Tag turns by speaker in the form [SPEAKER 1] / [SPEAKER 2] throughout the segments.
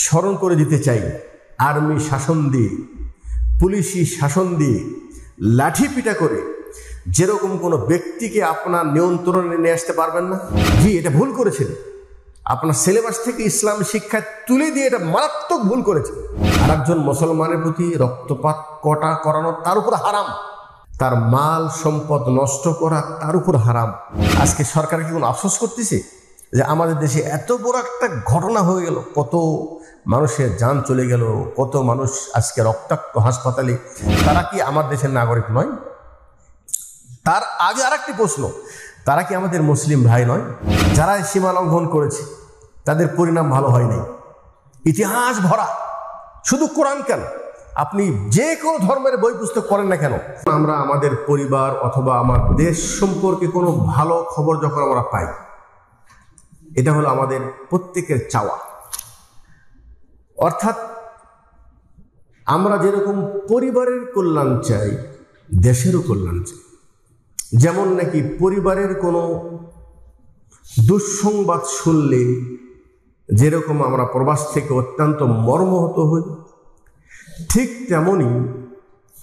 [SPEAKER 1] স্মরণ করে দিতে চাই, আর্মি শাসন দিয়ে, পুলিশি শাসন দিয়ে, লাঠি পিটা করে যেরকম কোনো ব্যক্তিকে আপনার নিয়ন্ত্রণে নিয়ে আসতে পারবেন না। জি, এটা ভুল করেছেন। আপনার সিলেবাস থেকে ইসলাম শিক্ষা তুলে দিয়ে এটা মারাত্মক ভুল করেছে। আর একজন মুসলমানের প্রতি রক্তপাত করানো তার উপর হারাম, তার মাল সম্পদ নষ্ট করা তার উপর হারাম। আজকে সরকার কি কোনো আফসোস করতেছে যে আমাদের দেশে এত বড় একটা ঘটনা হয়ে গেল, কত মানুষের জান চলে গেল, কত মানুষ আজকে রক্তাক্ত হাসপাতালে, তারা কি আমার দেশের নাগরিক নয়? তার আগে আর একটি প্রশ্ন, তারা কি আমাদের মুসলিম ভাই নয়? যারা সীমা লঙ্ঘন করেছে তাদের পরিণাম ভালো হয় নাই। ইতিহাস ভরা, শুধু কোরআন কেন, আপনি যে কোনো ধর্মের বই পুস্তক পড়েন না কেন, আমরা আমাদের পরিবার অথবা আমার দেশ সম্পর্কে কোনো ভালো খবর যখন আমরা পাই, এটা হলো আমাদের প্রত্যেকের চাওয়া। অর্থাৎ আমরা যেরকম পরিবারের কল্যাণ চাই, দেশেরও কল্যাণ চাই। যেমন নাকি পরিবারের কোনো দুঃসংবাদ শুনলে যেরকম আমরা প্রবাস থেকে অত্যন্ত মর্মাহত হই, ঠিক তেমনি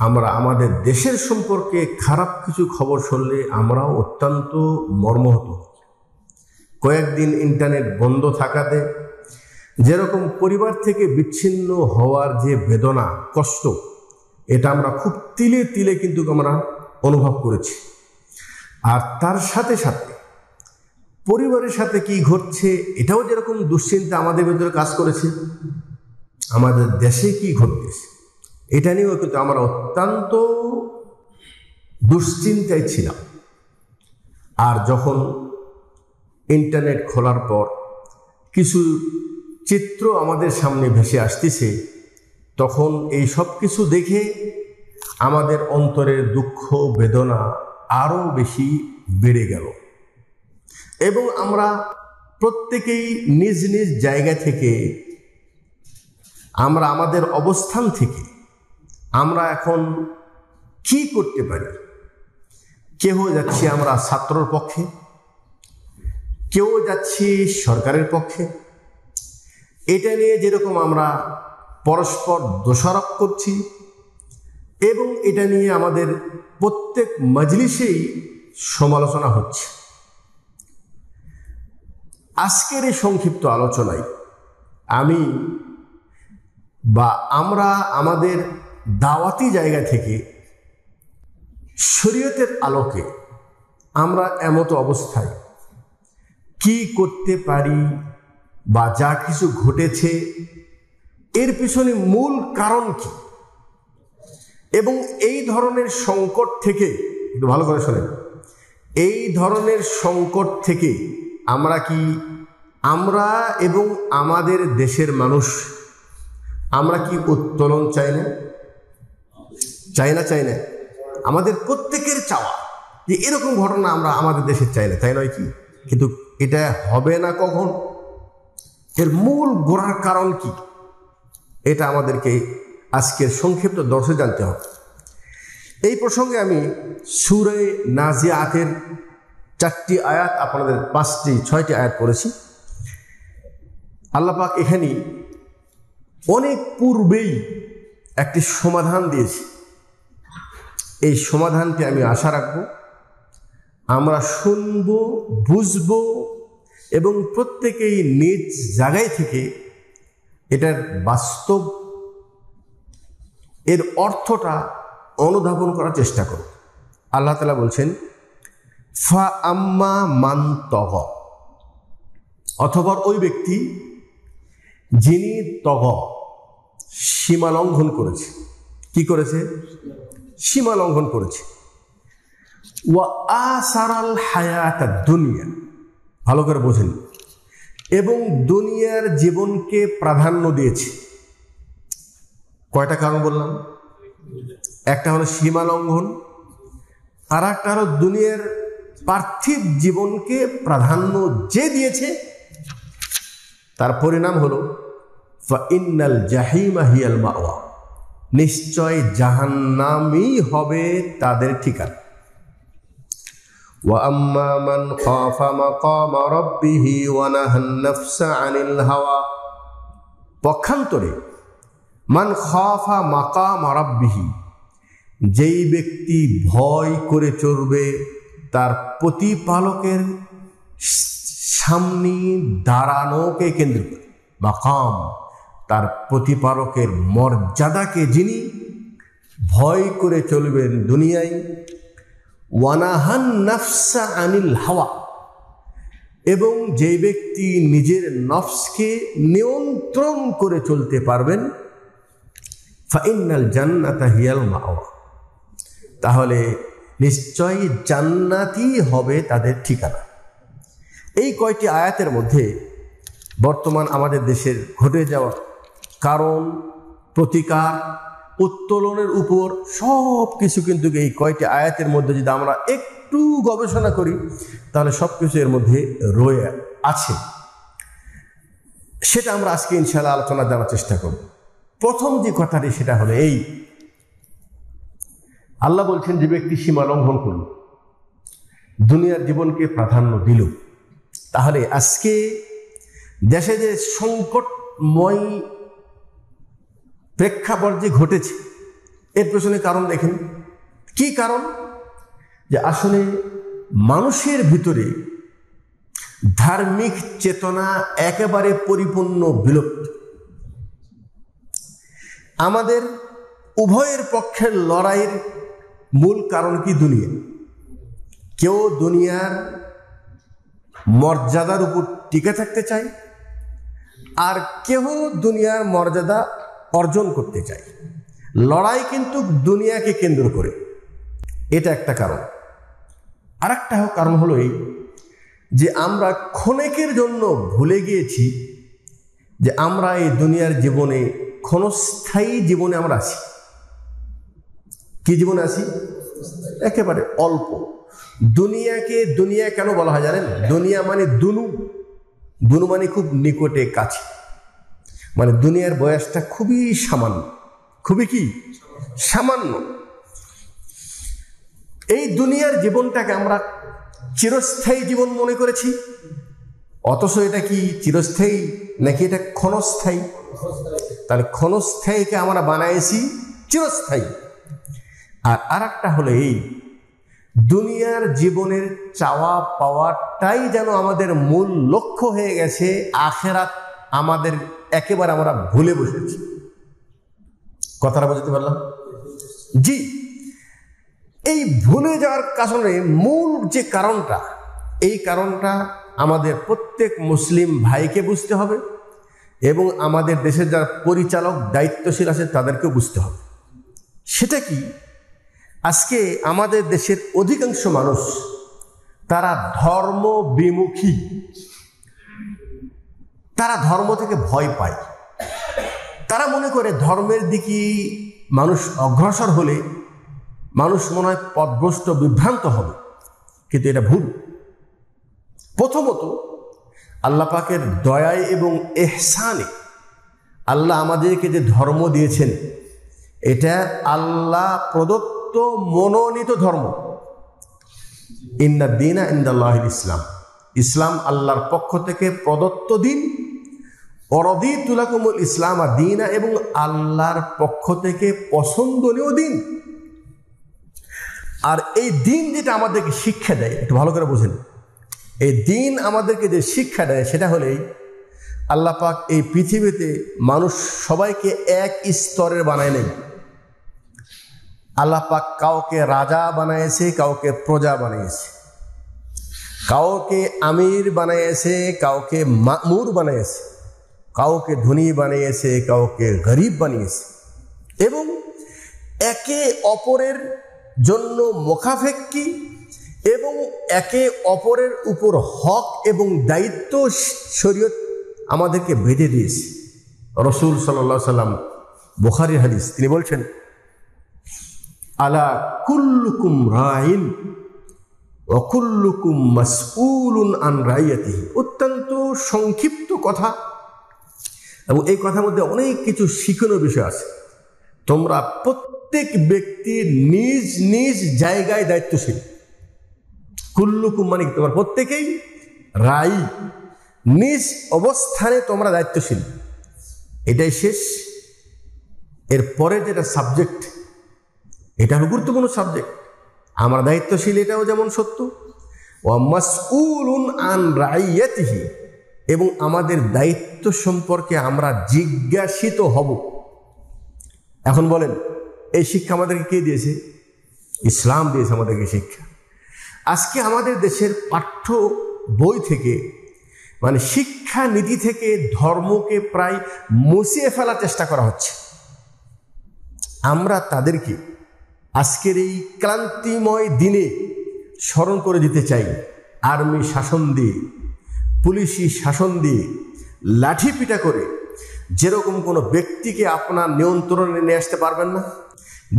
[SPEAKER 1] আমরা আমাদের দেশের সম্পর্কে খারাপ কিছু খবর শুনলে আমরাও অত্যন্ত মর্মাহত হই। কয়েকদিন ইন্টারনেট বন্ধ থাকাতে যেরকম পরিবার থেকে বিচ্ছিন্ন হওয়ার যে বেদনা, কষ্ট, এটা আমরা খুব তিলে তিলে কিন্তু আমরা অনুভব করেছি। আর তার সাথে সাথে পরিবারের সাথে কি ঘটছে এটাও যেরকম দুশ্চিন্তা আমাদের ভিতরে কাজ করেছে, আমাদের দেশে কি ঘটতেছে এটা নিয়েও কিন্তু আমরা অত্যন্ত দুশ্চিন্তায় ছিলাম। আর যখন ইন্টারনেট খোলার পর কিছু চিত্র আমাদের সামনে ভেসে আসতেছে, তখন এই সব কিছু দেখে আমাদের অন্তরের দুঃখ বেদনা আরও বেশি বেড়ে গেল। এবং আমরা প্রত্যেকেই নিজ নিজ জায়গা থেকে, আমরা আমাদের অবস্থান থেকে আমরা এখন কি করতে পারি, কেউ যাচ্ছি আমরা ছাত্রর পক্ষে, কেউ যাচ্ছি সরকারের পক্ষে। এটা নিয়ে যেরকম আমরা পরস্পর দোষারোপ করছি এবং এটা নিয়ে আমাদের প্রত্যেক মজলিসেই সমালোচনা হচ্ছে। আজকের এই সংক্ষিপ্ত আলোচনায় আমি বা আমরা আমাদের দাওয়াতি জায়গা থেকে শরীয়তের আলোকে আমরা এমত অবস্থায় কি করতে পারি বা যা কিছু ঘটেছে এর পিছনে মূল কারণ কি, এবং এই ধরনের সংকট থেকে, একটু ভালো করে শোনেন, এই ধরনের সংকট থেকে আমরা এবং আমাদের দেশের মানুষ আমরা কি উত্তোলন চাই না? চাই না? আমাদের প্রত্যেকের চাওয়া যে এরকম ঘটনা আমরা আমাদের দেশে চাই না, তাই নয় কি? কিন্তু এটা হবে না কখন? এর মূল গোড়ার কারণ কি, এটা আমাদেরকে আজকের সংক্ষিপ্ত দর্শে জানতে হবে। এই প্রসঙ্গে আমি সূরা নাজিআতের 4টি আয়াত, আপনাদের 6টি আয়াত পড়েছি। আল্লাহ পাক এখানে অনেক পূর্বেই একটি সমাধান দিয়েছে। এই সমাধানটি আমি আশা রাখব আমরা শুনব, বুঝব এবং প্রত্যেকেই নিজ জায়গায় থেকে এটার বাস্তব এর অর্থটা অনুধাবন করার চেষ্টা করব। আল্লাহ তাআলা বলছেন, ফা আম্মা মান তগ, অথবা ওই ব্যক্তি যিনি তগ, সীমা লঙ্ঘন করেছে। কি করেছে? সীমা লঙ্ঘন করেছে। ওয়া আসারাল হায়াতাদ দুনিয়া, ভালো করে বোঝেন, এবং দুনিয়ার জীবনকে প্রাধান্য দিয়েছে। কয়টা কারণ বললাম? একটা হলো সীমা লঙ্ঘন, আর একটা হলো দুনিয়ার পার্থিব জীবনকে প্রাধান্য যে দিয়েছে তার পরিণাম হলো ফাইন্নাল জাহিমা হিয়াল মাওয়া, নিশ্চয় জাহান্নামই হবে তাদের ঠিকানা। ওয়া আম্মা মান খাফা মাকামা রাব্বিহি ওয়া নাহান নাফসা আনিল হাওয়া, পক্ষান্তরে মান খাফা মাকাম রাব্বিহি, যেই ব্যক্তি ভয় করে চলবে তার প্রতিপালকের সামনে দাঁড়ানোকে কেন্দ্র করে, মাকাম তার প্রতিপালকের মর্যাদাকে যিনি ভয় করে চলবেন দুনিয়ায়, ওয়ানাহান নাফসা আনিল হাওয়া, এবং যে ব্যক্তি নিজের নফসকে নিয়ন্ত্রণ করে চলতে পারবেন, ফাইনাল জান্নাতা হিয়াল মাওয়া, তাহলে নিশ্চয়ই জান্নাতই হবে তাদের ঠিকানা। এই কয়টি আয়াতের মধ্যে বর্তমান আমাদের দেশের ঘটে যাওয়া কারণ, প্রতিকার, উত্তোলনের উপর সব কিছু কিন্তু এই কয়টি আয়াতের মধ্যে যদি আমরা একটু গবেষণা করি তাহলে সব কিছু এর মধ্যে রয়ে আছে। সেটা আমরা আজকে ইনশাআল্লাহ আলোচনা জানার চেষ্টা করব। প্রথম যে কথাটি সেটা হলো এই, আল্লাহ বলছেন যে ব্যক্তি সীমা লঙ্ঘন করল, দুনিয়ার জীবনকে প্রাধান্য দিল, তাহলে আজকে দেশে যে সংকটময় প্রেক্ষাপট যে ঘটেছে এর পেছনে কারণ দেখেন। কি কারণ? যে আসলে মানুষের ভিতরে ধার্মিক চেতনা একেবারে পরিপূর্ণ বিলুপ্ত। আমাদের উভয়ের পক্ষের লড়াইয়ের মূল কারণ কি? দুনিয়া। কেউ দুনিয়ার মর্যাদার উপর টিকে থাকতে চায়, আর কেউ দুনিয়ার মর্যাদা অর্জন করতে চায়। লড়াই কিন্তু দুনিয়াকে কেন্দ্র করে, এটা একটা কারণ। আর একটা কারণ হলো এই যে আমরা ক্ষণিকের জন্য ভুলে গিয়েছি যে আমরা এই দুনিয়ার জীবনে ক্ষণস্থায়ী জীবনে আমরা আছি। কি জীবনে আছি? একেবারে অল্প। দুনিয়াকে দুনিয়া কেন বলা হয় জানেন? দুনিয়া মানে দুনু, দুনু মানে খুব নিকটে, কাছে, মানে দুনিয়ার বয়সটা খুবই সামান্য, খুবই কি সামান্য। এই দুনিয়ার জীবনটাকে আমরা চিরস্থায়ী জীবন মনে করেছি, অথচ এটা কি চিরস্থায়ী নাকি এটা ক্ষণস্থায়ী? তাহলে ক্ষণস্থায়ীকে আমরা বানাইছি চিরস্থায়ী। আর একটা হলো এই, দুনিয়ার জীবনের চাওয়া পাওয়াটাই যেন আমাদের মূল লক্ষ্য হয়ে গেছে, আখেরাত আমাদের একেবারে আমরা ভুলে বসেছি। কথাটা বুঝতে পারলাম? জি, এই ভুলে যাওয়ার কারণে মূল যে কারণটা, এই কারণটা আমাদের প্রত্যেক মুসলিম ভাইকে বুঝতে হবে এবং আমাদের দেশের যারা পরিচালক দায়িত্বশীল আছে তাদেরকেও বুঝতে হবে। সেটা কি? আজকে আমাদের দেশের অধিকাংশ মানুষ তারা ধর্ম বিমুখী, তারা ধর্ম থেকে ভয় পায়। তারা মনে করে ধর্মের দিকে মানুষ অগ্রসর হলে মানুষ মনে হয় পথভ্রষ্ট, বিভ্রান্ত হবে, কিন্তু এটা ভুল। প্রথমত আল্লাহ পাকের দয়ায় এবং ইহসানে আল্লাহ আমাদেরকে যে ধর্ম দিয়েছেন এটা আল্লাহ প্রদত্ত মনোনীত ধর্ম। ইন্নাদ দীনা ইনদাল্লাহিল ইসলাম, ইসলাম আল্লাহর পক্ষ থেকে প্রদত্ত দিন। ওয়ারাদিতু লাকুমুল ইসলাম দীনা, এবং আল্লাহর পক্ষ থেকে পছন্দনীয় দিন। আর এই দিন যেটা আমাদেরকে শিক্ষা দেয়, একটু ভালো করে বুঝেন, এই দিন আমাদেরকে যে শিক্ষা দেয় সেটা হলেই আল্লাহ পাক এই পৃথিবীতে মানুষ সবাইকে এক স্তরের বানায় নেই। আল্লাহ পাক কাউকে রাজা বানাইছে, কাউকে প্রজা বানিয়েছে, কাউকে আমির বানিয়েছে, কাউকে মামুর বানিয়েছে, কাউকে ধনী বানিয়েছে, কাউকে গরিব বানিয়েছে, এবং একে অপরের জন্য মুখাফেক্ষি এবং একে অপরের উপর হক এবং দায়িত্ব শরীয়ত আমাদেরকে বেঁধে দিয়েছে। রাসূল সাল্লাল্লাহু আলাইহি সাল্লাম, বুখারীর হাদিস, তিনি বলছেন, আলা কুল্লুকুম রাইন ওয়া কুল্লুকুম মাসউলুন আন রাইয়াতিহি। অত্যন্ত সংক্ষিপ্ত কথা, এবং এই কথার মধ্যে অনেক কিছু শিক্ষণীয় বিষয় আছে। তোমরা প্রত্যেক ব্যক্তি নিজ নিজ জায়গায় দায়িত্বশীল। কুল্লুকুম মানে তোমরা প্রত্যেকেই রাই, নিজ অবস্থানে তোমরা দায়িত্বশীল। এটাই শেষ। এরপরে যেটা সাবজেক্ট, এটা হলো গুরুত্বপূর্ণ সাবজেক্ট। আমরা দায়িত্বশীল, এটাও যেমন সত্য। ওয়া মাসউলুন আন রাইয়াতিহি, এবং আমাদের দায়িত্ব সম্পর্কে আমরা জিজ্ঞাসিত হব। এখন বলেন, এই শিক্ষা আমাদেরকে কে দিয়েছে? ইসলাম দিয়েছে আমাদেরকে শিক্ষা। আজকে আমাদের দেশের পাঠ্য বই থেকে, মানে শিক্ষা নীতি থেকে ধর্মকে প্রায় মুছিয়ে ফেলার চেষ্টা করা হচ্ছে। আমরা তাদেরকে আজকের এই ক্লান্তিময় দিনে স্মরণ করে দিতে চাই। আর্মি শাসন দিয়ে, পুলিশি শাসন দিয়ে, লাঠি পিটা করে যেরকম কোনো ব্যক্তিকে আপনার নিয়ন্ত্রণে নিয়ে আসতে পারবেন না,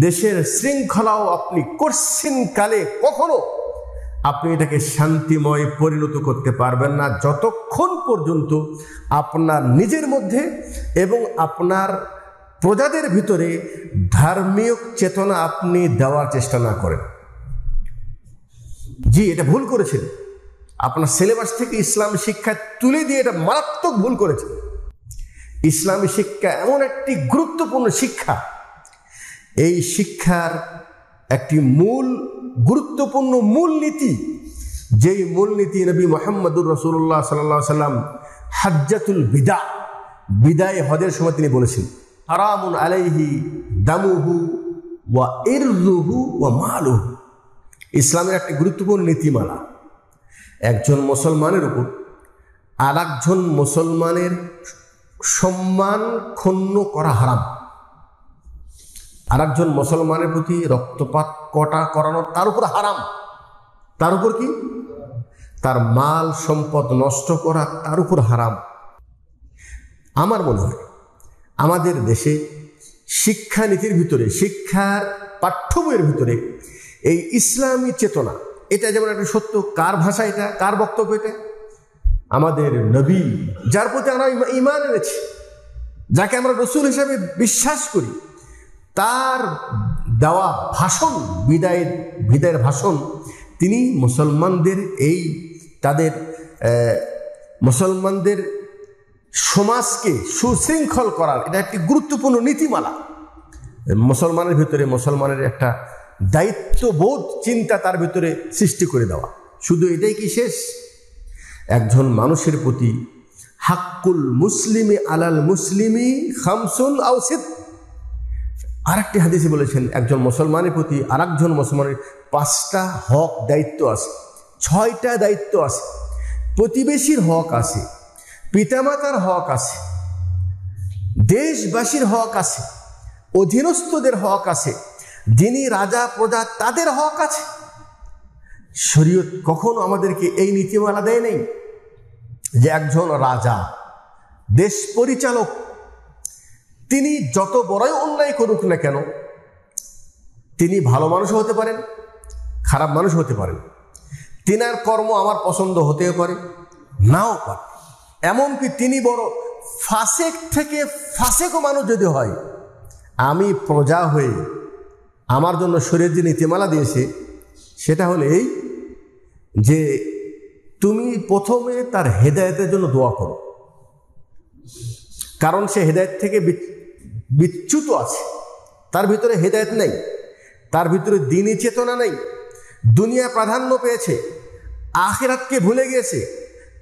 [SPEAKER 1] দেশের শৃঙ্খলাও আপনি কোশ্চিন কালে কখনো আপনি এটাকে শান্তিময় পরিণত করতে পারবেন না, যতক্ষণ পর্যন্ত আপনার নিজের মধ্যে এবং আপনার প্রজাদের ভিতরে ধার্মিক চেতনা আপনি দেওয়ার চেষ্টা না করেন। জি, এটা ভুল করেছেন। আপনার সিলেবাস থেকে ইসলামী শিক্ষা তুলে দিয়ে এটা মারাত্মক ভুল করেছেন। ইসলামী শিক্ষা এমন একটি গুরুত্বপূর্ণ শিক্ষা, এই শিক্ষার একটি গুরুত্বপূর্ণ মূলনীতি, যেই মূলনীতি নবী মুহাম্মদুর রাসূলুল্লাহ সাল্লাল্লাহু আলাইহি ওয়াসাল্লাম হাজ্জাতুল বিদায় হজের সময় তিনি বলেছেন, হারামুন আলাইহি দামুহু ওয়া ইরদুহু ওয়া মালুহু। ইসলামের একটি গুরুত্বপূর্ণ নীতিমালা, একজন মুসলমানের উপর আর একজন মুসলমানের সম্মান ক্ষুণ্ণ করা হারাম। আর একজন মুসলমানের প্রতি রক্তপাত করানো তার উপর হারাম। তার উপর কি? তার মাল সম্পদ নষ্ট করা তার উপর হারাম। আমার মনে হয় আমাদের দেশে শিক্ষানীতির ভিতরে, শিক্ষার পাঠ্য বইয়ের ভিতরে এই ইসলামী চেতনা, এটা যেমন একটা সত্য। কার ভাষা এটা? কার বক্তব্য এটা? আমাদের নবী, যার প্রতি আমরা ঈমান এনেছি, যাকে আমরা রাসূল হিসাবে বিশ্বাস করি, তার দেওয়া ভাষণ, বিদায়ের ভাষণ, তিনি মুসলমানদের মুসলমানদের সমাজকে সুশৃঙ্খল করার এটা একটি গুরুত্বপূর্ণ নীতিমালা। মুসলমানের ভিতরে মুসলমানের একটা দায়িত্ববোধ চিন্তা তার ভিতরে সৃষ্টি করে দেওয়া। শুধু এটাই কি শেষ? একজন মানুষের প্রতি হাক্কুল মুসলিমি আলাল মুসলিমি খামসুন আও সিত। আরেকটি হাদিসে বলেছেন, একজন মুসলমানের প্রতি আরেকজন মুসলমানের 5টা হক, দায়িত্ব আছে, 6টা দায়িত্ব আছে। প্রতিবেশীর হক আছে, পিতামাতার হক আছে, দেশবাসীর হক আছে, অধীনস্থদের হক আছে, যিনি রাজা প্রজা তাদের হক আছে। শরীয়ত কখনো আমাদেরকে এই নীতিমালা দেয় নেই যে একজন রাজা, দেশ পরিচালক, তিনি যত বড়ই অন্যায় করুক না কেন, তিনি ভালো মানুষও হতে পারেন, খারাপ মানুষ হতে পারেন, তিনার কর্ম আমার পছন্দ হতেও পারে, নাও পারে। এমনকি তিনি বড় ফাসেক থেকে ফাসেকও মানুষ যদি হয়, আমি প্রজা হয়ে আমার জন্য শরীয়ত যে নীতিমালা দিয়েছে সেটা হলো এই যে তুমি প্রথমে তার হেদায়েতের জন্য দোয়া করো, কারণ সে হেদায়েত থেকে বিচ্যুত আছে, তার ভিতরে হেদায়েত নেই, তার ভিতরে দ্বীনি চেতনা নেই, দুনিয়া প্রাধান্য পেয়েছে, আখিরাতকে ভুলে গিয়েছে,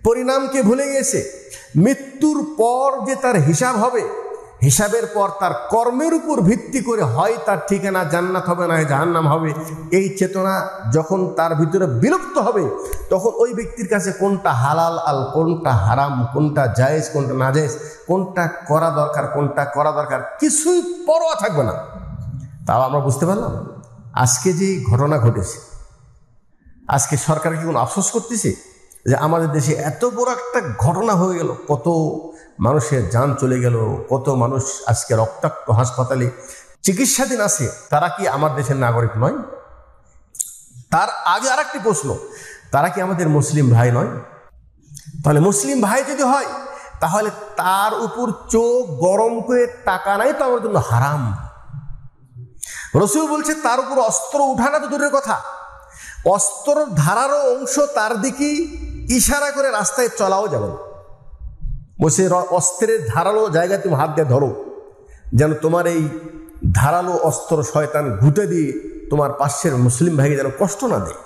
[SPEAKER 1] পরিণামকে ভুলে গিয়েছে। মৃত্যুর পর যে তার হিসাব হবে, হিসাবের পর তার কর্মের উপর ভিত্তি করে হয় তার ঠিকানা জান্নাত হবে না জাহান্নাম হবে। এই চেতনা যখন তার ভিতরে বিলুপ্ত হবে, তখন ওই ব্যক্তির কাছে কোনটা হালাল কোনটা হারাম, কোনটা জায়েজ কোনটা নাজায়েজ, কোনটা করা দরকার কোনটা করা দরকার কিছুই পরোয়া থাকবে না। তাও আমরা বুঝতে পারলাম আজকে যে ঘটনা ঘটেছে, আজকে সরকার কি কোনো আফসোস করতেছে যে আমাদের দেশে এত বড় একটা ঘটনা হয়ে গেল, কত মানুষের জান চলে গেল, কত মানুষ আজকে রক্তাক্ত হাসপাতালে চিকিৎসাধীন আছে, তারা কি আমার দেশের নাগরিক নয়? তার আগে আরেকটি প্রশ্ন, তারা কি আমাদের মুসলিম ভাই নয়? তাহলে মুসলিম ভাই যদি হয়, তাহলে তার উপর চোখ গরম করে টাকা নাই তো আমার জন্য হারাম। রাসূল বলছে তার উপর অস্ত্র উঠানো তো দূরের কথা, অস্ত্র ধারারও অংশ তার দিকে ইশারা করে রাস্তায় চলাও যাবে না। বলছে অস্ত্রের ধারালো জায়গায় তুমি হাত দিয়ে ধরো, যেন তোমার এই ধারালো অস্ত্র শয়তান ঘুঁটে দিয়ে তোমার পাশের মুসলিম ভাইকে যেন কষ্ট না দেয়।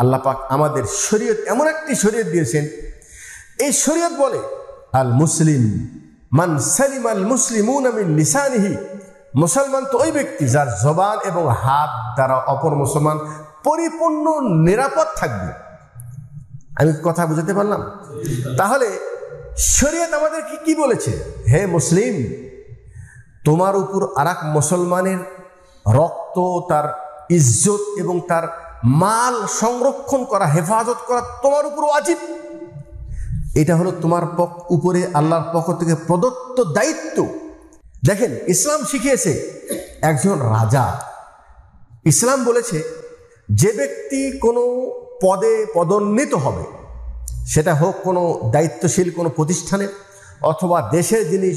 [SPEAKER 1] আল্লাহ পাক আমাদের শরীয়ত এমন একটি শরীয়ত দিয়েছেন, এই শরীয়ত বলে আল মুসলিম মান সালিম আল মুসলিমুনা মিন লিসানিহি, মুসলমান তো ওই ব্যক্তি যার জবান এবং হাত দ্বারা অপর মুসলমান পরিপূর্ণ নিরাপদ থাকবে। আমি কথা বুঝাতে পারলাম? তাহলে শরীয়ত আমাদেরকে কি বলেছে? হে মুসলিম, তোমার উপর আরেক মুসলমানের রক্ত, তার ইজ্জত এবং তার মাল সংরক্ষণ করা, হেফাজত করা তোমার উপর ওয়াজিব। এটা হলো তোমার উপরে আল্লাহর পক্ষ থেকে প্রদত্ত দায়িত্ব। দেখেন, ইসলাম শিখিয়েছে একজন রাজা, ইসলাম বলেছে যে ব্যক্তি কোনো পদে পদোন্নীত হবে, সেটা হোক কোনো দায়িত্বশীল কোনো প্রতিষ্ঠানে অথবা দেশের যিনি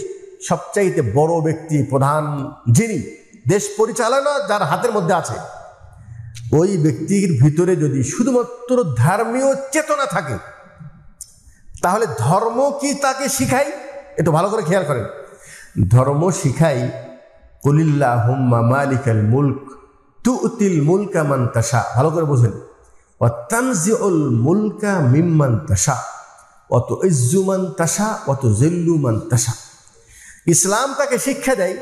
[SPEAKER 1] সবচাইতে বড় ব্যক্তি, প্রধান, যিনি দেশ পরিচালনা যার হাতের মধ্যে আছে, ওই ব্যক্তির ভিতরে যদি শুধুমাত্র ধর্মীয় চেতনা থাকে, তাহলে ধর্ম কি তাকে শিখাই? একটু ভালো করে খেয়াল করেন। ধর্ম শিখাই কুলিল্লাহুম্মা মালিকাল মুলক তুতিল মুলকা মান তাশা। ভালো করে বোঝেন। ওয়া তানজিউল মুলকা মিম্মান তাশা ওয়া তুইজ্জু মান তাশা ওয়া তুযিল্লু মান তাশা। ইসলাম তাকে শিক্ষা দেয়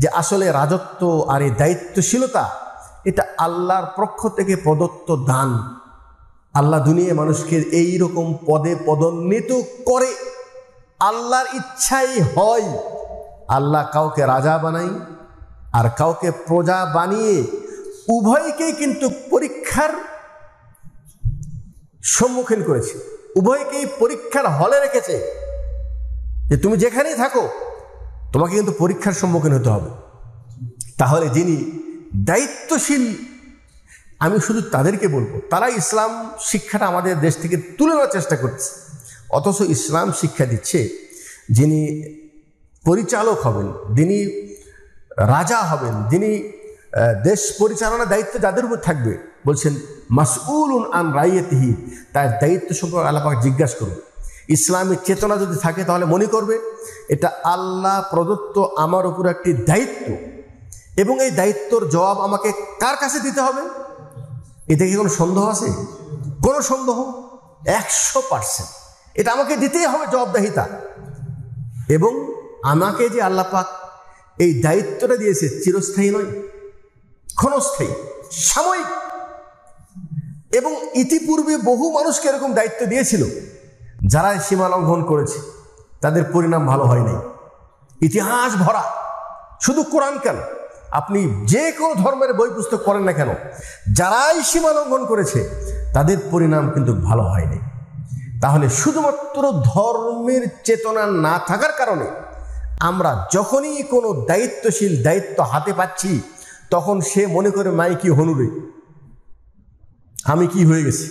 [SPEAKER 1] যে আসলে রাজত্ব আর এই দায়িত্বশীলতা এটা আল্লাহর পক্ষ থেকে প্রদত্ত দান। আল্লাহ দুনিয়ায় মানুষকে এই রকম পদে পদোন্নীত করে, আল্লাহর ইচ্ছাই হয়। আল্লাহ কাউকে রাজা বানাই আর কাউকে প্রজা বানিয়ে উভয়কেই কিন্তু পরীক্ষার সম্মুখীন করেছে, উভয়কেই পরীক্ষার হলে রেখেছে যে তুমি যেখানেই থাকো তোমাকে কিন্তু পরীক্ষার সম্মুখীন হতে হবে। তাহলে যিনি দায়িত্বশীল, আমি শুধু তাদেরকে বলবো, তারা ইসলাম শিক্ষাটা আমাদের দেশ থেকে তুলে নেওয়ার চেষ্টা করছে, অথচ ইসলাম শিক্ষা দিচ্ছে যিনি পরিচালক হবেন, যিনি রাজা হবেন, যিনি দেশ পরিচালনার দায়িত্ব যাদের উপর থাকবে, বলছেন মাসউলুন আন রাইয়াতিহি, তার দায়িত্ব সম্পর্কে আল্লাহ পাক জিজ্ঞাসা করবে। ইসলামের চেতনা যদি থাকে তাহলে মনে করবে এটা আল্লাহ প্রদত্ত আমার উপর একটি দায়িত্ব, এবং এই দায়িত্বর জবাব আমাকে কার কাছে দিতে হবে? এতে কি কোনো সন্দেহ আছে? কোনো সন্দেহ? 100% এটা আমাকে দিতেই হবে জবাবদাহিতা। এবং আমাকে যে আল্লাহ পাক এই দায়িত্বটা দিয়েছে চিরস্থায়ী নয়, ক্ষণস্থায়ী, সাময়িক। এবং ইতিপূর্বে বহু মানুষকে এরকম দায়িত্ব দিয়েছিল, যারা সীমা লঙ্ঘন করেছে তাদের পরিণাম ভালো হয় নাই। ইতিহাস ভরা, শুধু কোরআন কেন, আপনি যে কোনো ধর্মের বই পুস্তক পড়েন না কেন, যারাই সীমা লঙ্ঘন করেছে তাদের পরিণাম কিন্তু ভালো হয়নি। তাহলে শুধুমাত্র ধর্মের চেতনা না থাকার কারণে আমরা যখনই কোনো দায়িত্বশীল দায়িত্ব হাতে পাচ্ছি, তখন সে মনে করে মাইকি হনুরে, আমি কি হয়ে গেছি,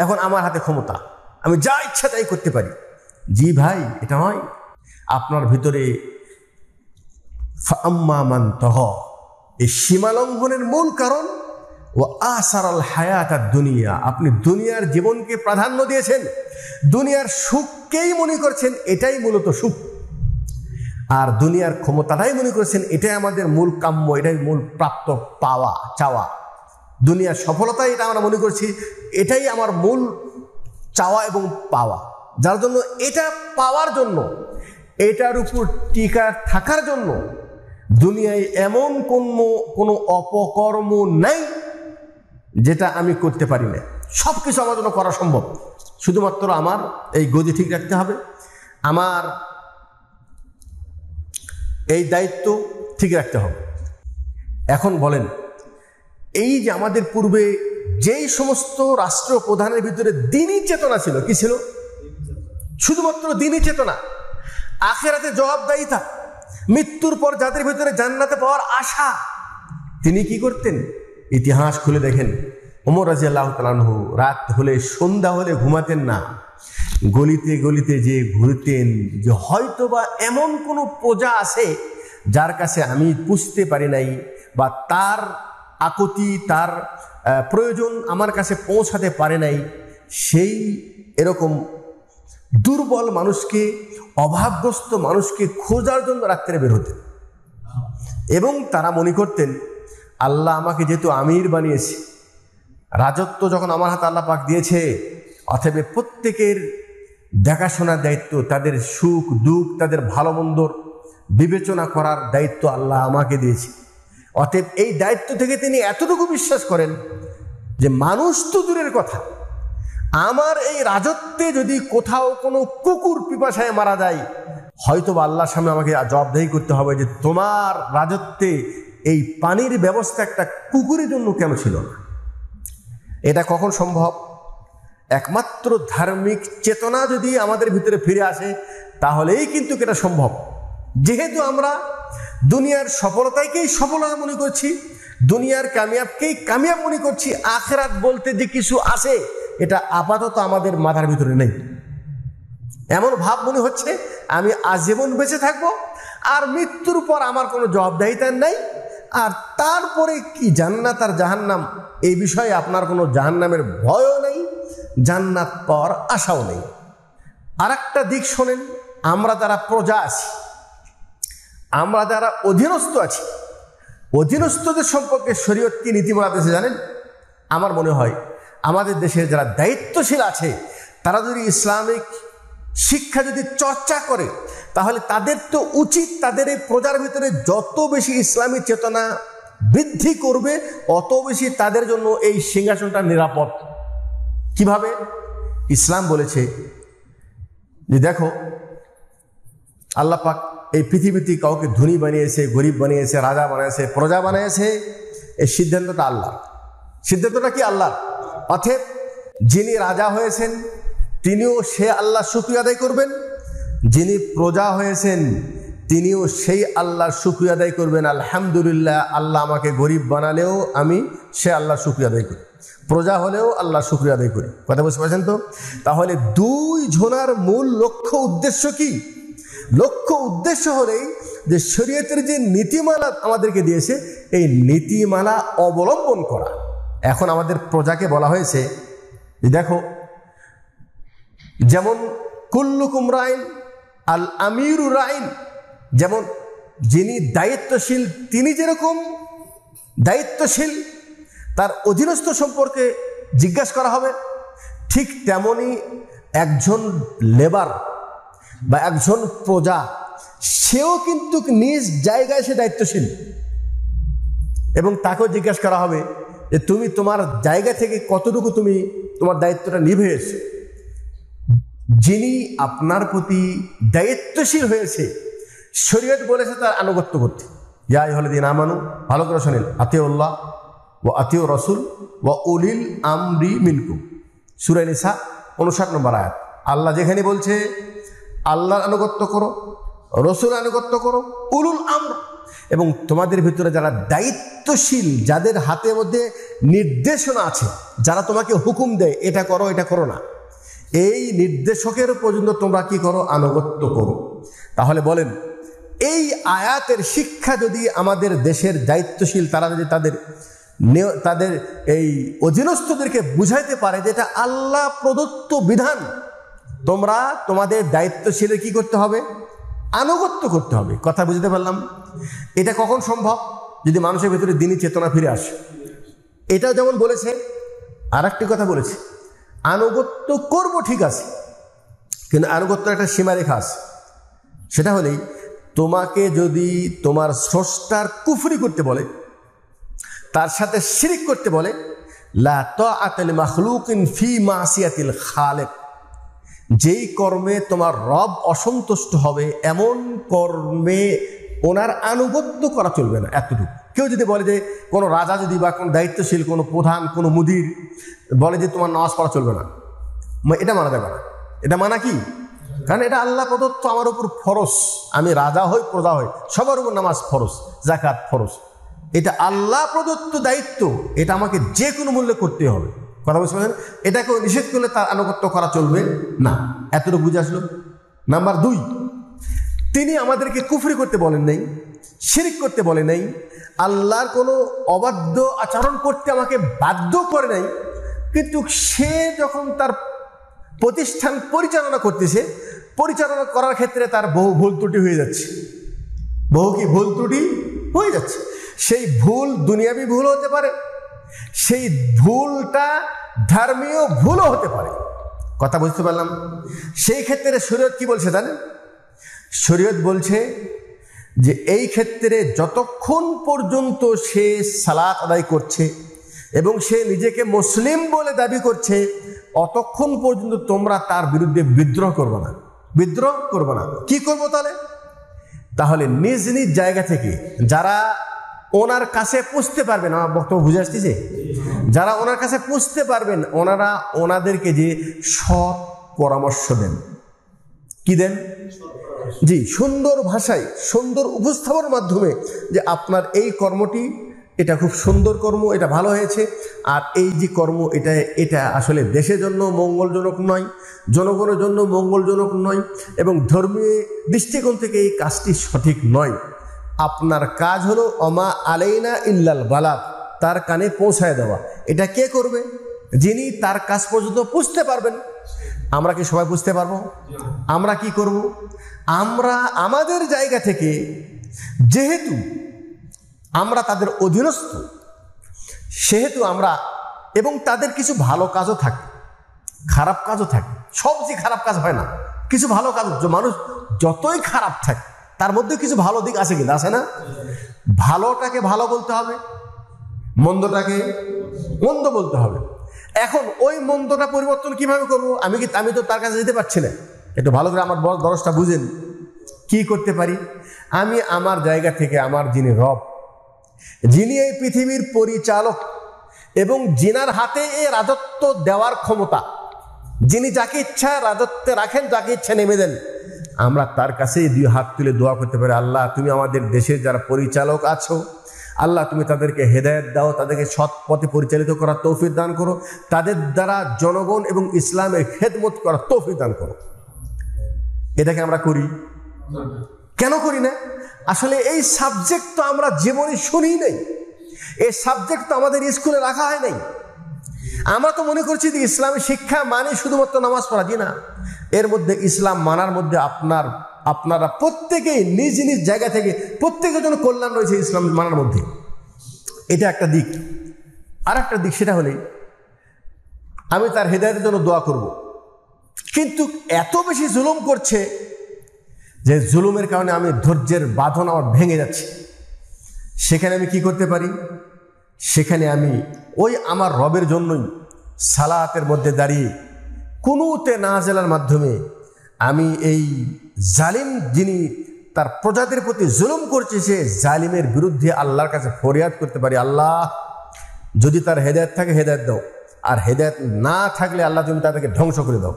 [SPEAKER 1] এখন আমার হাতে ক্ষমতা, আমি যা ইচ্ছা তাই করতে পারি। জি ভাই, এটা নয়। আপনার ভিতরে ফাআম্মা মান তাগা, এই সীমালঙ্ঘনের মূল কারণ ও আসারাল হায়াতাদ দুনিয়া, আপনি দুনিয়ার জীবনকে প্রাধান্য দিয়েছেন, দুনিয়ার সুখকেই মনে করছেন এটাই মূলত সুখ, আর দুনিয়ার ক্ষমতাটাই মনে করছেন এটাই আমাদের মূল কাম্য, এটাই মূল প্রাপ্ত পাওয়া চাওয়া। দুনিয়ার সফলতা এটা আমরা মনে করছি এটাই আমার মূল চাওয়া এবং পাওয়া, যার জন্য এটা পাওয়ার জন্য, এটার উপর টিকা থাকার জন্য দুনিয়ায় এমন কোনো অপকর্ম নাই যেটা আমি করতে পারি না। সব কিছু আমার জন্য করা সম্ভব, শুধুমাত্র আমার এই গদি ঠিক রাখতে হবে, আমার এই দায়িত্ব ঠিক রাখতে হবে। এখন বলেন, এই যে আমাদের পূর্বে যেই সমস্ত রাষ্ট্র প্রধানের ভিতরে দ্বীনি চেতনা ছিল, কি ছিল? শুধুমাত্র দ্বীনি চেতনা, আখিরাতে জবাবদাহিতা, মৃত্যুর পর যাদের ভিতরে জান্নাতে পাওয়ার আশা, তিনি কি করতেন? ইতিহাস খুলে দেখেন, ওমর রাদিয়াল্লাহু তাআলা আনহু রাত হলে, সন্ধ্যা হলে ঘুমাতেন না, গলিতে গলিতে যে ঘুরতেন, যে হয়তোবা এমন কোনো প্রজা আছে যার কাছে আমি পুষতে পারি নাই, বা তার আকুতি, তার প্রয়োজন আমার কাছে পৌঁছাতে পারে নাই, সেই এরকম দুর্বল মানুষকে, অভাবগ্রস্ত মানুষকে খোঁজার জন্য রাত্রে বের হতেন এবং তারা মনে করতেন আল্লাহ আমাকে যেহেতু আমির বানিয়েছে, রাজত্ব যখন আমার হাতে আল্লাহ পাক দিয়েছে, অতএব প্রত্যেকের দেখাশোনার দায়িত্ব, তাদের সুখ দুঃখ, তাদের ভালো মন্দর বিবেচনা করার দায়িত্ব আল্লাহ আমাকে দিয়েছে। অতএব এই দায়িত্ব থেকে তিনি এতটুকু বিশ্বাস করেন যে মানুষ তো দূরের কথা, আমার এই রাজত্বে যদি কোথাও কোনো কুকুর পিপাসায় মারা যায়, হয়তো আল্লাহর সামনে আমাকে জবাবদেহি করতে হবে যে তোমার রাজত্বে এই পানির ব্যবস্থা একটা কুকুরের জন্য কেন ছিল না। এটা কখন সম্ভব? একমাত্র ধার্মিক চেতনা যদি আমাদের ভিতরে ফিরে আসে তাহলেই কিন্তু এটা সম্ভব। যেহেতু আমরা দুনিয়ার সফলতাকেই সফলতা মনে করছি, দুনিয়ার কামিয়াবকেই কামিয়াব মনে করছি, আখিরাত বলতে যে কিছু আছে এটা আপাতত আমাদের মাথার ভিতরে নেই। এমন ভাব মনে হচ্ছে আমি আজীবন বেঁচে থাকবো আর মৃত্যুর পর আমার কোনো জবাবদাহিতা নেই, আর তারপরে কি জান্নাত আর জাহান্নাম এই বিষয়ে আপনার কোনো জাহান্নামের ভয়ও নেই, জান্নাত পাওয়ার আশাও নেই। আর একটা দিক শোনেন, আমরা যারা প্রজা আছি, আমরা যারা অধীনস্থ আছি, অধীনস্থদের সম্পর্কে শরীয়ত কি নীতিমালা দেশে জানেন? আমার মনে হয় আমাদের দেশের যারা দায়িত্বশীল আছে তারা যদি ইসলামিক শিক্ষা যদি চর্চা করে তাহলে তাদের তো উচিত তাদের এই প্রজার ভিতরে যত বেশি ইসলামী চেতনা বৃদ্ধি করবে অত বেশি তাদের জন্য এই সিংহাসনটা নিরাপদ। কিভাবে? ইসলাম বলেছে যে দেখো, আল্লাহ পাক এই পৃথিবীতে কাউকে ধনী বানিয়েছে, গরিব বানিয়েছে, রাজা বানিয়েছে, প্রজা বানিয়েছে, এই সিদ্ধান্তটা আল্লাহ। সিদ্ধান্তটা কি? আল্লাহ। অতএব যিনি রাজা হয়েছেন তিনিও সে আল্লাহ শুকরিয়া আদায় করবেন, যিনি প্রজা হয়েছেন তিনিও সেই আল্লাহর শুকরিয়া আদায় করবেন। আলহামদুলিল্লাহ, আল্লাহ আমাকে গরিব বানালেও আমি সে আল্লাহর শুকরিয়া আদায় করি, প্রজা হলেও আল্লাহর শুকরিয়া আদায় করি। কথা বুঝতে পারছেন তো? তাহলে দুই জনার মূল লক্ষ্য উদ্দেশ্য কি? লক্ষ্য উদ্দেশ্য হলেই যে শরীয়তের যে নীতিমালা আমাদেরকে দিয়েছে এই নীতিমালা অবলম্বন করা। এখন আমাদের প্রজাকে বলা হয়েছে যে দেখো, যেমন কুল্লুকুম রাইন আল আমিরু রাইন, যেমন যিনি দায়িত্বশীল তিনি যেরকম দায়িত্বশীল তার অধীনস্থ সম্পর্কে জিজ্ঞাসা করা হবে, ঠিক তেমনি একজন লেবার বা একজন প্রজা সেও কিন্তু নিজ জায়গায় সে দায়িত্বশীল এবং তাকেও জিজ্ঞাসা করা হবে যে তুমি তোমার জায়গা থেকে কতটুকু তুমি তোমার দায়িত্বটা নিভেছ। যিনি আপনার প্রতি দায়িত্বশীল হয়েছে শরীয়ত বলেছে তার আনুগত্য করতে। ইয়া আইয়ুহাল্লাযীনা আমানু, ভালো করে শোনেন, আতিউল্লাহ ওয়া আতিউ রাসূল ওয়া উলিল আমরি মিনকুম, সূরা নিসা 59 নম্বর আয়াত। আল্লাহ যেখানে বলছে আল্লাহর আনুগত্য করো, রসুল আনুগত্য করো, উলুল আমর, এবং তোমাদের ভিতরে যারা দায়িত্বশীল, যাদের হাতের মধ্যে নির্দেশনা আছে, যারা তোমাকে হুকুম দেয় এটা করো এটা করো না, এই নির্দেশকের পর্যন্ত তোমরা কি করো? আনুগত্য করো। তাহলে বলেন, এই আয়াতের শিক্ষা যদি আমাদের দেশের দায়িত্বশীল তারা যদি তাদের এই অধীনস্থদেরকে বুঝাইতে পারে যে এটা আল্লাহ প্রদত্ত বিধান, তোমরা তোমাদের দায়িত্বশীলের কি করতে হবে? আনুগত্য করতে হবে। কথা বুঝতে পারলাম? এটা কখন সম্ভব? যদি মানুষের ভিতরে দিনই চেতনা ফিরে আসে। এটাও যেমন বলেছে, আর একটি কথা বলেছে, আনুগত্য করব ঠিক আছে, কিন্তু আনুগত্যের একটা সীমারেখা আছে। সেটা হলেই তোমাকে যদি তোমার স্রষ্টার কুফরি করতে বলে, তার সাথে শিরিক করতে বলে, লা তাআতা লিমাখলুকিন ফি মাসিয়াতিল খালিক, যেই কর্মে তোমার রব অসন্তুষ্ট হবে এমন কর্মে ওনার আনুগত্য করা চলবে না। এতটুকু। কেউ যদি বলে যে কোনো রাজা যদি বা কোনো দায়িত্বশীল কোনো প্রধান কোনো মুদির বলে যে তোমার নামাজ পড়া চলবে না, এটা মানা যাবে না। এটা মানা কি? কারণ এটা আল্লাহ প্রদত্ত আমার উপর ফরজ, আমি রাজা হই প্রজা হই সবার উপর নামাজ ফরজ, যাকাত ফরজ, এটা আল্লাহ প্রদত্ত দায়িত্ব, এটা আমাকে যে কোনো মূল্যে করতে হবে। কথা বুঝতে পারছেন? এটাকেও নিষেধ করলে তার আনুগত্য করা চলবে না। এতটুকু বুঝে আসলো। নাম্বার 2, তিনি আমাদেরকে কুফরি করতে বলেন নাই, শিরিক করতে বলে নাই, আল্লাহর কোনো অবাধ্য আচরণ করতে আমাকে বাধ্য করে নাই, কিন্তু সে যখন তার প্রতিষ্ঠান পরিচালনা করতেছে, পরিচালনা করার ক্ষেত্রে তার বহু ভুল ত্রুটি হয়ে যাচ্ছে, বহু কি ভুল ত্রুটি হয়ে যাচ্ছে। সেই ভুল দুনিয়াবি ভুল হতে পারে, সেই ভুলটা ধর্মীয় ভুলও হতে পারে। কথা বুঝতে পারলাম? সেই ক্ষেত্রে শরীয়ত কি বলছে জানেন? শরীয়ত বলছে যে এই ক্ষেত্রে যতক্ষণ পর্যন্ত সে সালাত আদায় করছে এবং সে নিজেকে মুসলিম বলে দাবি করছে, অতক্ষণ পর্যন্ত তোমরা তার বিরুদ্ধে বিদ্রোহ করবে না। বিদ্রোহ করবে না। কি করবো তাহলে? তাহলে নিজ নিজ জায়গা থেকে যারা ওনার কাছে পুষতে পারবেন, আমার বক্তব্য বুঝে আসতেছে, যারা ওনার কাছে পুষতে পারবেন ওনারা ওনাদেরকে যে সৎ পরামর্শ দেন। কি দেন? জি, সুন্দর ভাষায় সুন্দর উপস্থাপনের মাধ্যমে যে আপনার এই কর্মটি এটা খুব সুন্দর কর্ম, এটা ভালো হয়েছে, আর এই যে কর্ম এটা আসলে দেশের জন্য মঙ্গলজনক নয়, জনগণের জন্য মঙ্গলজনক নয়, এবং ধর্মীয় দৃষ্টিকোণ থেকে এই কাজটি সঠিক নয়। আপনার কাজ হলো অমা আলাইনা ইল্লাল বালাগ, তার কানে পৌঁছায় দেওয়া। এটা কে করবে? যিনি তার কাজ পর্যন্ত বুঝতে পারবেন। আমরা কি সবাই বুঝতে পারবো? আমরা কি করব? আমরা আমাদের জায়গা থেকে, যেহেতু আমরা তাদের অধীনস্থ, সেহেতু আমরা, এবং তাদের কিছু ভালো কাজও থাকে, খারাপ কাজও থাকে, সব যে খারাপ কাজ হয় না, কিছু ভালো কাজ। মানুষ যতই খারাপ থাকে তার মধ্যে কিছু ভালো দিক আছে, কিন্তু আছে না? ভালোটাকে ভালো বলতে হবে, মন্দটাকে মন্দ বলতে হবে। এখন ওই মন্দটা পরিবর্তন কিভাবে করবো? আমি তো তার কাছে যেতে পারছি না। একটু ভালো করে আমার দরজটা বুঝেন। কি করতে পারি? আমি আমার জায়গা থেকে আমার যিনি রব, যিনি এই পৃথিবীর পরিচালক এবং যিনার হাতে এই রাজত্ব দেওয়ার ক্ষমতা, যিনি যাকে ইচ্ছা রাজত্বে রাখেন, যাকে ইচ্ছা নেমে দেন, আমরা তার কাছে দুই হাত তুলে দোয়া করতে পারি, আল্লাহ তুমি আমাদের দেশের যারা পরিচালক আছো, আল্লাহ তুমি তাদেরকে হেদায়েত দাও, তাদেরকে সৎ পথে পরিচালিত করার তৌফিক দান করো, তাদের দ্বারা জনগণ এবং ইসলামের খেদমত করার তৌফিক দান করো। এটাকে আমরা করি? কেন করি না? আসলে এই সাবজেক্ট তো আমরা জীবনে শুনি নাই, এই সাবজেক্ট তো আমাদের স্কুলে রাখা হয় নাই। আমরা তো মনে করছি যে ইসলামী শিক্ষা মানে শুধুমাত্র নামাজ পড়া। জি না, এর মধ্যে ইসলাম মানার মধ্যে আপনারা প্রত্যেকেই নিজ নিজ জায়গা থেকে প্রত্যেকের জন্য কল্যাণ রয়েছে ইসলাম মানার মধ্যে। এটা একটা দিক। আর একটা দিক, সেটা হলে আমি তার হেদায়েতের জন্য দোয়া করব, কিন্তু এত বেশি জুলুম করছে যে জুলুমের কারণে আমি ধৈর্যের বাঁধন আমার ভেঙে যাচ্ছে। সেখানে আমি কি করতে পারি? সেখানে আমি ওই আমার রবের জন্যই সালাতের মধ্যে দাঁড়িয়ে কুনুতে নাজেলার মাধ্যমে আমি এই জালিম, যিনি তার প্রজাদের প্রতি জুলুম করছে, সে জালিমের বিরুদ্ধে আল্লাহর কাছে ফরিয়াদ করতে পারি, আল্লাহ যদি তার হেদায়েত থাকে হেদায়েত দাও, আর হেদায়েত না থাকলে আল্লাহ তুমি তাদেরকে ধ্বংস করে দাও।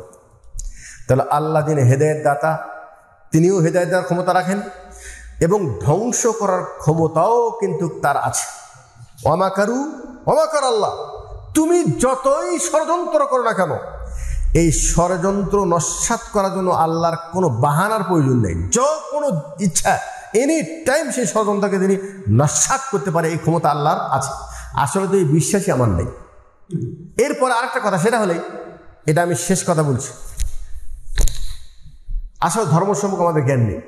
[SPEAKER 1] তাহলে আল্লাহ যিনি হেদায়েত দাতা, তিনিও হেদায়েত দেওয়ার ক্ষমতা রাখেন এবং ধ্বংস করার ক্ষমতাও কিন্তু তার আছে। ওয়ামাকার আল্লাহ, তুমি যতই ষড়যন্ত্র করো না কেন, এই ষড়যন্ত্র নস্যাৎ করার জন্য আল্লাহর কোনো বাহানার প্রয়োজন নেই। কোনো ইচ্ছা এনি টাইম সেই ষড়যন্ত্রকে তিনি নস্যাৎ করতে পারে, এই ক্ষমতা আল্লাহর আছে। আসলে তো এই বিশ্বাসই আমার নেই। এরপর আরেকটা কথা, সেটা হলে, এটা আমি শেষ কথা বলছি, আসলে ধর্ম সম্পর্কে আমাদের জ্ঞান নেই।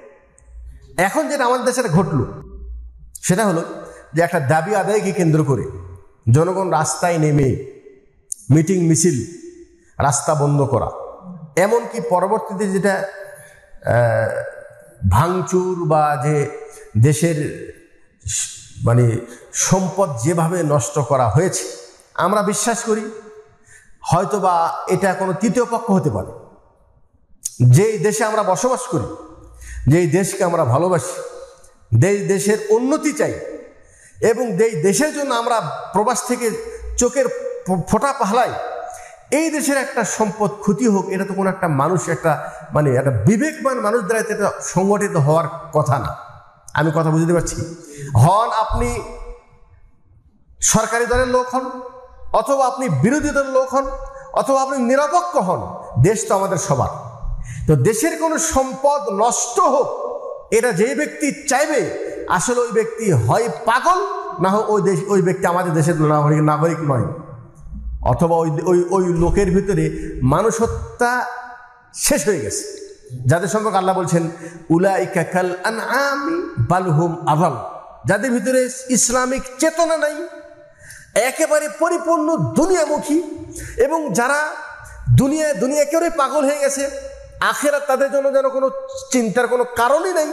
[SPEAKER 1] এখন যেটা আমাদের দেশে ঘটলো, সেটা হলো যে একটা দাবি আদায়কে কেন্দ্র করে জনগণ রাস্তায় নেমে মিটিং মিছিল, রাস্তা বন্ধ করা, এমনকি পরবর্তীতে যেটা ভাঙচুর বা যে দেশের মানে সম্পদ যেভাবে নষ্ট করা হয়েছে, আমরা বিশ্বাস করি হয়তোবা এটা কোনো তৃতীয় পক্ষ হতে পারে। যেই দেশে আমরা বসবাস করি, যেই দেশকে আমরা ভালোবাসি, দেশের উন্নতি চাই এবং দেশের জন্য আমরা প্রবাস থেকে চোখের ফোঁটা পাহলাই, এই দেশের একটা সম্পদ ক্ষতি হোক, এটা তো কোনো একটা মানুষ, একটা বিবেকবান মানুষ দ্বারা এটা সংগঠিত হওয়ার কথা না। আমি কথা বুঝতে পারছি? আপনি সরকারি দলের লোক হন, অথবা আপনি বিরোধী দলের লোক হন, অথবা আপনি নিরপেক্ষ হন, দেশ তো আমাদের সবার। তো দেশের কোনো সম্পদ নষ্ট হোক, এটা যে ব্যক্তি চাইবে, আসলে ওই ব্যক্তি হয় পাগল, না হোক ওই ব্যক্তি আমাদের দেশের নাগরিক নয়। অথবা ওই ওই ওই লোকের ভিতরে মানুষত্বা শেষ হয়ে গেছে, যাদের সম্পর্কে আল্লাহ বলছেন উলাইকা কাল আনআমি বাল হুম আযাল, যাদের ভিতরে ইসলামিক চেতনা নাই, একেবারে পরিপূর্ণ দুনিয়ামুখী, এবং যারা দুনিয়া করে পাগল হয়ে গেছে, আখিরাত তাদের জন্য যেন কোনো চিন্তার কোনো কারণই নেই।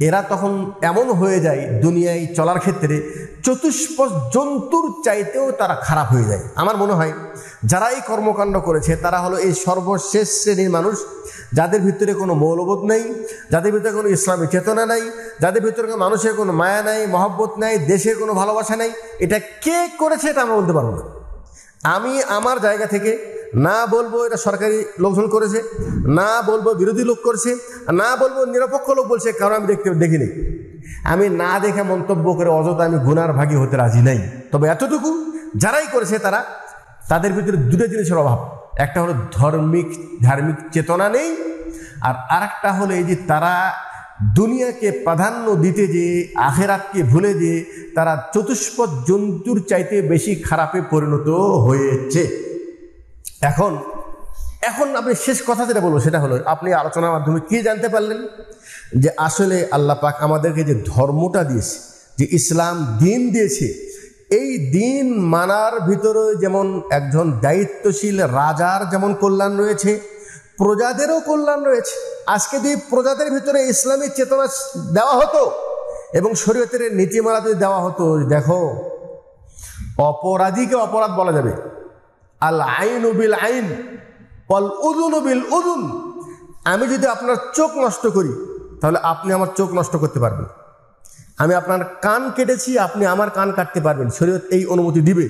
[SPEAKER 1] এরা তখন এমন হয়ে যায় দুনিয়ায় চলার ক্ষেত্রে চতুষ্পদ জন্তুর চাইতেও তারা খারাপ হয়ে যায়। আমার মনে হয় যারা এই কর্মকাণ্ড করেছে তারা হলো এই সর্বশেষ শ্রেণীর মানুষ, যাদের ভিতরে কোনো মৌলবোধ নেই, যাদের ভিতরে কোনো ইসলামী চেতনা নাই, যাদের ভিতরে মানুষের কোনো মায়া নাই, মহব্বত নাই, দেশের কোনো ভালোবাসা নাই। এটা কে করেছে এটা আমরা বলতে পারবো না। আমি আমার জায়গা থেকে না বলবো এটা সরকারি লোকজন করেছে, না বলবো বিরোধী লোক করেছে, না বলবো নিরপেক্ষ লোক বলছে, কারণ আমি দেখিনি। আমি না দেখে মন্তব্য করে অযথা আমি গুনার ভাগী হতে রাজি নাই। তবে এতটুকু, যারাই করেছে তাদের ভিতরে দুটো জিনিসের অভাব। একটা হলো ধার্মিক চেতনা নেই, আর আরেকটা হলো এই যে তারা দুনিয়াকে প্রাধান্য দিতে যে আখিরাতকে ভুলে যে তারা চতুষ্পদ জন্তুর চাইতে বেশি খারাপে পরিণত হয়েছে। এখন আপনি শেষ কথা যেটা বলবো সেটা হলো, আপনি আলোচনার মাধ্যমে কি জানতে পারলেন যে আসলে আল্লাহ পাক আমাদেরকে যে ধর্মটা দিয়েছে, যে ইসলাম দিন দিয়েছে, এই দিন মানার ভিতরে যেমন একজন দায়িত্বশীল রাজার যেমন কল্যাণ রয়েছে, প্রজাদেরও কল্যাণ রয়েছে। আজকে যদি প্রজাদের ভিতরে ইসলামী চেতনা দেওয়া হতো এবং শরীয়তের নীতিমালা যদি দেওয়া হতো, দেখো অপরাধীকে অপরাধ বলা যাবে, আল আইনু বিল আইন ওয়াল উযুনু বিল উযুন। আমি যদি আপনার চোখ নষ্ট করি তাহলে আপনি আমার চোখ নষ্ট করতে পারবেন। আমি আপনার কান কেটেছি, আপনি আমার কান কাটতে পারবেন, শরীয়ত এই অনুমতি দিবে।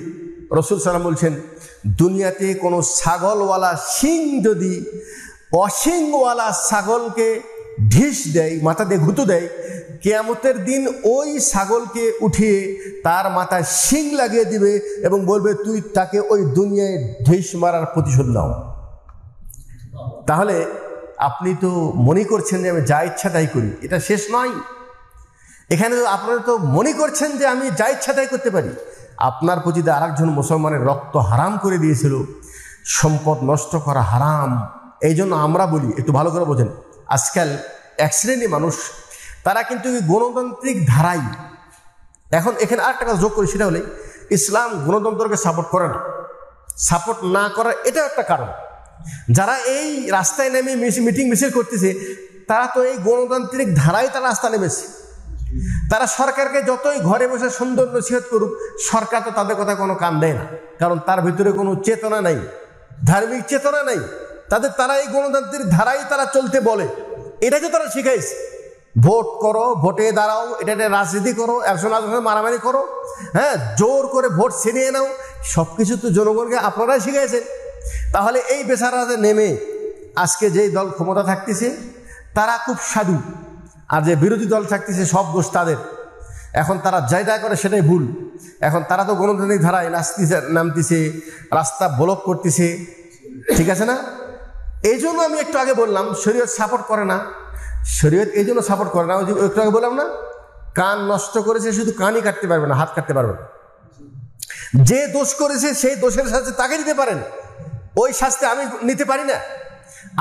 [SPEAKER 1] রাসূল সাল্লাল্লাহু আলাইহি ওয়াসাল্লাম বলছেন, দুনিয়াতে কোনো ছাগলওয়ালা শিং যদি অশিংওয়ালা ছাগলকে ঢিস দেয়, মাথা দিয়ে ঘুঁতো দেয়, কিয়ামতের দিন ওই ছাগলকে উঠিয়ে তার মাথায় শিং লাগিয়ে দিবে এবং বলবে, তুই তাকে ওই দুনিয়ায় ঢিস মারার প্রতিশোধ নাও। তাহলে আপনি তো মনে করছেন যে আমি যা ইচ্ছা তাই করি, এটা শেষ নয়। এখানে আপনারা তো মনে করছেন যে আমি যা ইচ্ছা তাই করতে পারি। আপনার প্রতি আরেকজন মুসলমানের রক্ত হারাম করে দিয়েছিল, সম্পদ নষ্ট করা হারাম। এই জন্য আমরা বলি, একটু ভালো করে বোঝেন, আজকাল এক শ্রেণী মানুষ তারা কিন্তু গণতান্ত্রিক ধারাই, এখন এখানে আরেকটা কথা যোগ করি, সেটা হলে ইসলাম গণতন্ত্রকে সাপোর্ট করে না। সাপোর্ট না করার এটা একটা কারণ, যারা এই রাস্তায় নেমে মিটিং মিছিল করতেছে তারা তো এই গণতান্ত্রিক ধারায় তারা রাস্তা নেমেছে। তারা সরকারকে যতই ঘরে বসে সুন্দর নসিহত করুক, সরকার তো তাদের কথা কোনো কান দেয় না, কারণ তার ভিতরে কোনো চেতনা নাই, ধার্মিক চেতনা নাই। তারা এই গণতান্ত্রিক ধারাই তারা চলতে বলে, এটাকে তারা শিখাইছে। ভোট করো, ভোটে দাঁড়াও, এটা রাজনীতি করো, একজন আরেকজনের মারামারি করো, হ্যাঁ, জোর করে ভোট ছিনিয়ে নাও, সব কিছু তো জনগণকে আপনারাই শিখাইছেন। তাহলে এই বেচারাতে নেমে আজকে যেই দল ক্ষমতা থাকতেছে তারা খুব সাধু, আর যে বিরোধী দল থাকতেছে সব দোষ তাদের। এখন তারা যাইটা করে সেটাই ভুল। এখন তারা তো গণতান্ত্রিক ধারায় নামতেছে, রাস্তা ব্লক করতেছে, ঠিক আছে না? এই জন্য আমি একটু আগে বললাম শরীয়ত সাপোর্ট করে না। শরীয়ত এই জন্য সাপোর্ট করে না, ওই যে একটু আগে বললাম না, কান নষ্ট করেছে শুধু কানই কাটতে পারবে না, হাত কাটতে পারবে না। যে দোষ করেছে সেই দোষের শাস্তি তাকে দিতে পারেন, ওই শাস্তি আমি নিতে পারি না।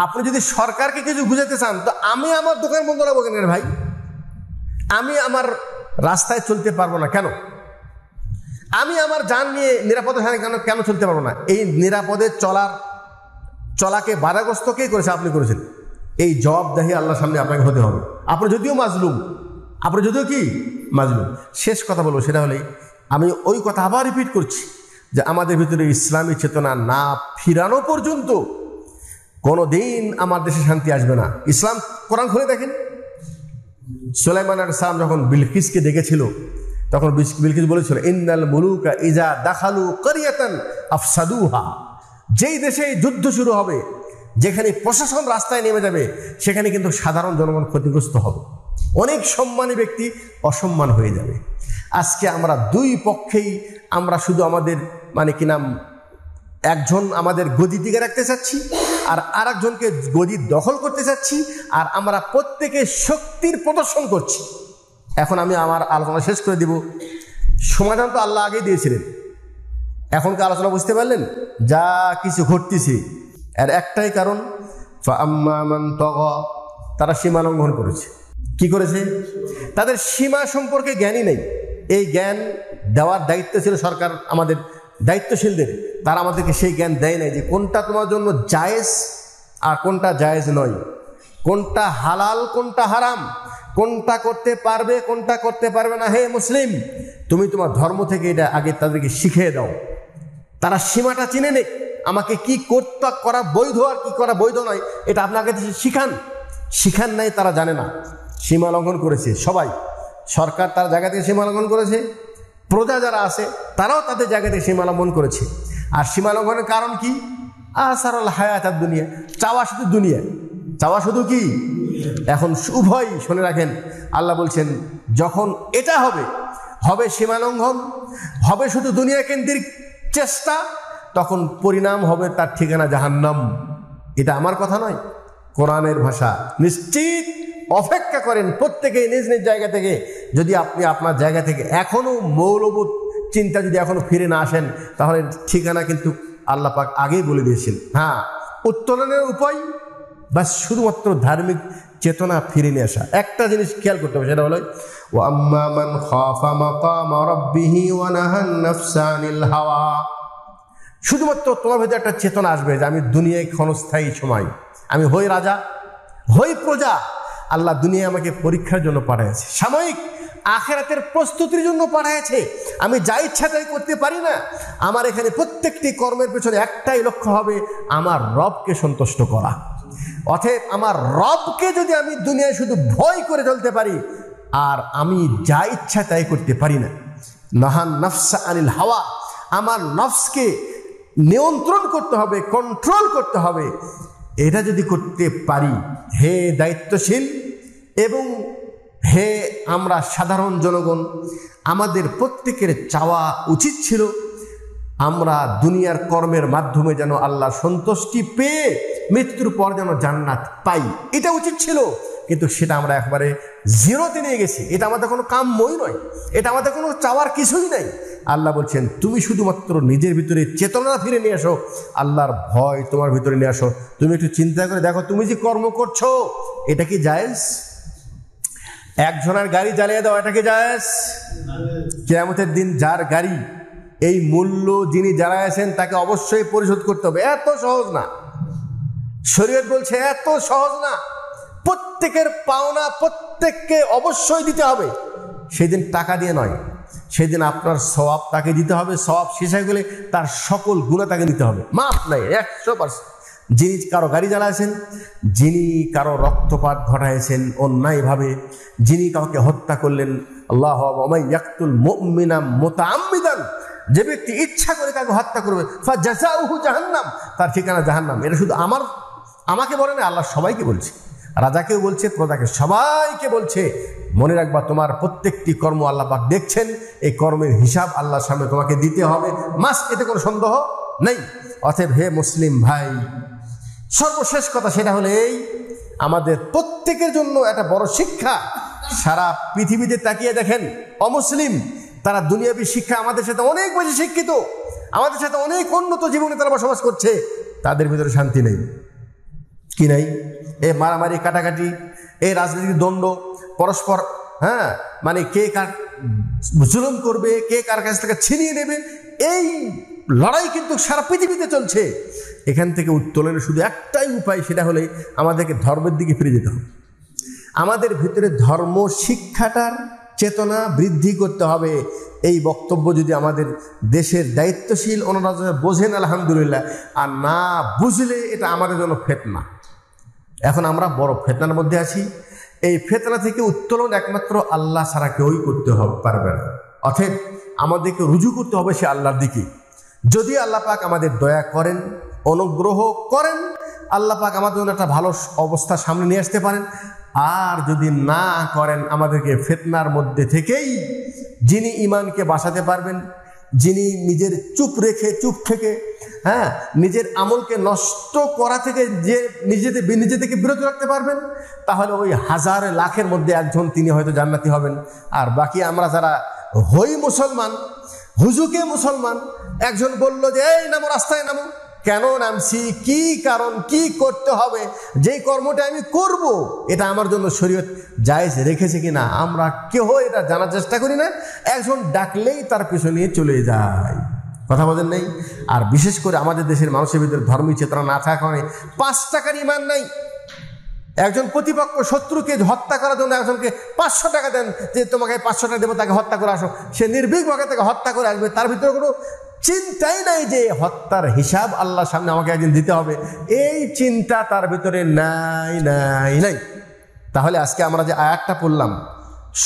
[SPEAKER 1] আপনি যদি সরকারকে কিছু বুঝাতে চান তো আমি আমার দোকান বন্ধ রাখবো কেন ভাই? আমি আমার রাস্তায় চলতে পারবো না কেন? আমি আমার যান নিয়ে নিরাপদে কেন চলতে পারবো না? এই নিরাপদে চলাকে বাধাগ্রস্ত কে করেছে? আপনি করেছেন। এই জবাবদাহি আল্লাহর সামনে আপনাকে হতে হবে। আপনি যদিও মাজলুম, আপনি যদিও কি মাজলুম। শেষ কথা বলবো, সেটা হলেই আমি ওই কথা আবার রিপিট করছি যে আমাদের ভিতরে ইসলামী চেতনা না ফিরানো পর্যন্ত কোনো দিন আমার দেশে শান্তি আসবে না। ইসলাম কোরআন খুলে দেখেন, সুলাইমান আলাইহিস সালাম যখন বিলকিসকে ডেকেছিল তখন বিলকিস বলেছিল, ইন্নাল মুলুকা ইজা দাখালু কারিয়াতান আফসাদুহা। যেই দেশে যুদ্ধ শুরু হবে, যেখানে প্রশাসন রাস্তায় নেমে যাবে, সেখানে কিন্তু সাধারণ জনগণ ক্ষতিগ্রস্ত হবে, অনেক সম্মানী ব্যক্তি অসম্মান হয়ে যাবে। আজকে আমরা দুই পক্ষেই আমরা শুধু আমাদের একজন আমাদের গদি দিকে রাখতে চাচ্ছি আর আরেকজনকে গদি দখল করতে চাচ্ছি, আর আমরা প্রত্যেকে শক্তির প্রদর্শন করছি। এখন আমি আমার আলোচনা শেষ করে দিব। সমাধান তো আল্লাহ আগেই দিয়েছিলেন। এখনকার আলোচনা বুঝতে পারলেন? যা কিছু ঘটতেছে এর একটাই কারণ, ফাআম্মা মান তাগা, তারা সীমা লঙ্ঘন করেছে। কি করেছে? তাদের সীমা সম্পর্কে জ্ঞানই নেই। এই জ্ঞান দেওয়ার দায়িত্ব ছিল সরকার, আমাদের দায়িত্বশীলদের। তারা আমাদেরকে সেই জ্ঞান দেয় নাই যে কোনটা তোমার জন্য জায়েজ আর কোনটা জায়েজ নয়, কোনটা হালাল কোনটা হারাম, কোনটা করতে পারবে কোনটা করতে পারবে না। হে মুসলিম, তুমি তোমার ধর্ম থেকে এটা আগে তাদেরকে শিখিয়ে দাও। তারা সীমাটা চিনে নেই, আমাকে কি করতে করা বৈধ আর কি করা বৈধ নয় এটা আপনাকে শিখান নাই, তারা জানে না। সীমা লঙ্ঘন করেছে সবাই, সরকার তার জায়গা থেকে সীমা লঙ্ঘন করেছে, প্রজা যারা আছে তারাও তাদের জায়গা থেকে সীমা লঙ্ঘন করেছে। আর সীমা লঙ্ঘনের কারণ কি? আসারুল হায়াত দুনিয়া, চাওয়া শুধু দুনিয়া, চাওয়া শুধু কি। এখন উভয় শুনে রাখেন, আল্লাহ বলছেন যখন এটা হবে, হবে সীমা লঙ্ঘন, হবে শুধু দুনিয়া কেন্দ্রিক চেষ্টা, তখন পরিণাম হবে তার ঠিকানা জাহান্নাম। এটা আমার কথা নয়, কোরআনের ভাষা। নিশ্চিত অপেক্ষা করেন প্রত্যেকেই নিজ নিজ জায়গা থেকে। যদি আপনি আপনার জায়গা থেকে এখনো মৌলবোধ চিন্তা যদি এখনো ফিরে না আসেন, তাহলে ঠিকানা কিন্তু আল্লাহ পাক আগেই বলে দিয়েছেন। হ্যাঁ, উত্তোলনের উপায় বাস শুধুমাত্র ধার্মিক চেতনা ফিরে নিয়ে আসা। একটা জিনিস খেয়াল করতে হবে, সেটা হলো ওয়া আম্মা মান খাফা মাকামা রাব্বিহি ওয়া নাহান নাফসা আনিল হাওয়া। শুধুমাত্র তোমার ভিতরে একটা চেতনা আসবে যে আমি দুনিয়ায় ক্ষণস্থায়ী সময়, আমি হই রাজা হই প্রজা। আল্লাহ দুনিয়ায় আমাকে পরীক্ষার জন্য পাঠিয়েছে, সাময়িক আখিরাতের প্রস্তুতির জন্য পাঠিয়েছে। আমি যা ইচ্ছা তাই করতে পারি না। আমার এখানে প্রত্যেকটি কর্মের পেছনে একটাই লক্ষ্য হবে, আমার রবকে সন্তুষ্ট করা। অতএব আমার রবকে যদি আমি দুনিয়ায় শুধু ভয় করে চলতে পারি আর আমি যা ইচ্ছা তাই করতে পারি না, নাহান নাফসা আনিল হাওয়া, আমার নফসকে নিয়ন্ত্রণ করতে হবে, কন্ট্রোল করতে হবে। এটা যদি করতে পারি, হে দায়িত্বশীল এবং হে আমরা সাধারণ জনগণ, আমাদের প্রত্যেকের চাওয়া উচিত ছিল আমরা দুনিয়ার কর্মের মাধ্যমে যেন আল্লাহ সন্তুষ্টি পেয়ে মৃত্যুর পর যেন জান্নাত পাই। এটা উচিত ছিল, কিন্তু সেটা আমরা একবারে জিরোতে নিয়ে গেছি। এটা আমাদের কোনো কাম্যই নয়, এটা আমাদের কোনো চাওয়ার কিছুই নাই। আল্লাহ বলছেন তুমি শুধুমাত্র নিজের ভিতরে চেতনা ফিরে নিয়ে আসো, আল্লাহর ভয় তোমার ভিতরে নিয়ে আসো। তুমি একটু চিন্তা করে দেখো, তুমি যে কর্ম করছো এটা কি জায়েজ? একজনের গাড়ি জ্বালিয়ে দাও, এটা কি জায়েজ? কিয়ামতের দিন যার গাড়ি এই মূল্য যিনি জ্বালাইছেন তাকে অবশ্যই পরিশোধ করতে হবে। এত সহজ না, শরীয়ত বলছে এত সহজ না। প্রত্যেকের পাওনা প্রত্যেককে অবশ্যই দিতে হবে। সেদিন টাকা দিয়ে নয়, সেদিন আপনার সওয়াব তাকে দিতে হবে। সওয়াব শেষ হয়ে গেলে তার সকল গুনাহ তাকে দিতে হবে, মাফ নাই 100%। যিনি কারো গাড়ি জ্বালাইছেন, যিনি কারো রক্তপাত ঘটাইছেন অন্যায়ভাবে, যিনি কাউকে হত্যা করলেন, আল্লাহ ওয়া ইয়াকতুল মুমিনা মুতাআম্মিদান, যে ব্যক্তি ইচ্ছা করে কাউকে হত্যা করবে, ফাজাযাউহু জাহান্নাম, তার ঠিকানা জাহান্নাম। এটা শুধু আমাকে বলে না, আল্লাহ সবাইকে বলছে, রাজাকেও বলছে, প্রজাকে, সবাইকে বলছে। মনে রাখবা তোমার প্রত্যেকটি কর্ম আল্লাহ পাক দেখছেন, এই কর্মের হিসাব আল্লাহর সামনে তোমাকে দিতে হবে, মাস, এতে কোনো সন্দেহ নেই। অতএব হে মুসলিম ভাই, সর্বশেষ কথা সেটা হলো এই, আমাদের প্রত্যেকের জন্য একটা বড় শিক্ষা। সারা পৃথিবীতে তাকিয়ে দেখেন, অমুসলিম তারা দুনিয়াবী শিক্ষা আমাদের সাথে অনেক বেশি শিক্ষিত, আমাদের সাথে অনেক উন্নত জীবনে তারা বসবাস করছে, তাদের ভিতরে শান্তি নেই। কি নাই? এ মারামারি, কাটাকাটি, এই রাজনৈতিক দ্বন্দ্ব, পরস্পর মানে কে কার জুলুম করবে, কে কার কাছ থেকে ছিনিয়ে নেবে, এই লড়াই কিন্তু সারা পৃথিবীতে চলছে। এখান থেকে উত্তোলনের শুধু একটাই উপায়, সেটা হলে আমাদেরকে ধর্মের দিকে ফিরে যেতে হবে। আমাদের ভিতরে ধর্ম শিক্ষাটার চেতনা বৃদ্ধি করতে হবে। এই বক্তব্য যদি আমাদের দেশের দায়িত্বশীল ওনারা বোঝেন আলহামদুলিল্লাহ, আর না বুঝলে এটা আমাদের জন্য ফিতনা। এখন আমরা বড় ফিতনার মধ্যে আছি। এই ফিতনা থেকে উত্তোলন একমাত্র আল্লাহ ছাড়া কেউই করতে পারবে না। অতএব আমাদেরকে রুজু করতে হবে সে আল্লাহর দিকে। যদি আল্লাহ পাক আমাদের দয়া করেন, অনুগ্রহ করেন, আল্লাহ পাক আমাদের জন্য একটা ভালো অবস্থা সামনে নিয়ে আসতে পারেন। আর যদি না করেন, আমাদেরকে ফিতনার মধ্যে থেকেই যিনি ঈমানকে বাঁচাতে পারবেন, যিনি নিজের চুপ থেকে নিজের আমলকে নষ্ট করা থেকে যে নিজে থেকে বিরত রাখতে পারবেন, তাহলে ওই হাজার লাখের মধ্যে একজন তিনি হয়তো জান্নাতি হবেন। আর বাকি আমরা যারা হই মুসলমান, হুজুকে মুসলমান। একজন বলল যে এই নামো, রাস্তায় নামো। কেন নামছি, কি কারণ, কি করতে হবে, যেই কর্মটা আমি করব এটা আমার জন্য শরীয়ত জায়েজ রেখেছে কিনা আমরা কেউ এটা জানার চেষ্টা করি না। একজন ডাকলেই তার পিছনে চলে যায়। কথা বলেন নেই? আর বিশেষ করে আমাদের দেশের মানুষের ভিতরে ধর্মীয় চেতনা না থাকার কারণে 5 টাকার ইমান নাই। একজন প্রতিপক্ষ শত্রুকে হত্যা করার জন্য একজনকে 500 টাকা দেন যে তোমাকে 500 টাকা দেবো, তাকে হত্যা করে আসো। সে নির্ভীকভাবে তাকে হত্যা করে আসবে, তার ভিতরে কোনো চিন্তাই নাই যে হত্যার হিসাব আল্লাহর সামনে আমাকে একদিন দিতে হবে। এই চিন্তা তার ভিতরে নাই নাই নাই। তাহলে আজকে আমরা যে আয়াতটা পড়লাম,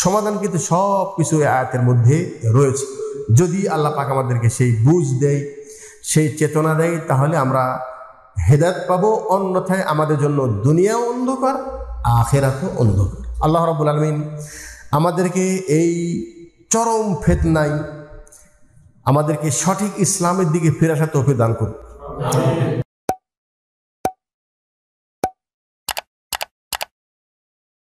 [SPEAKER 1] সমাধান কিন্তু সব কিছু এই আয়াতের মধ্যে রয়েছে। যদি আল্লাহ পাক আমাদেরকে সেই বুঝ দেয়, সেই চেতনা দেয়, তাহলে আমরা হেদায়েত পাবো। অন্যথায় আমাদের জন্য দুনিয়াও অন্ধকার, আখিরাতও অন্ধকার। আল্লাহ রাব্বুল আলামিন আমাদেরকে এই চরম ফিতনায় আমাদেরকে সঠিক ইসলামের দিকে ফিরে আসার তৌফিক দান করুন।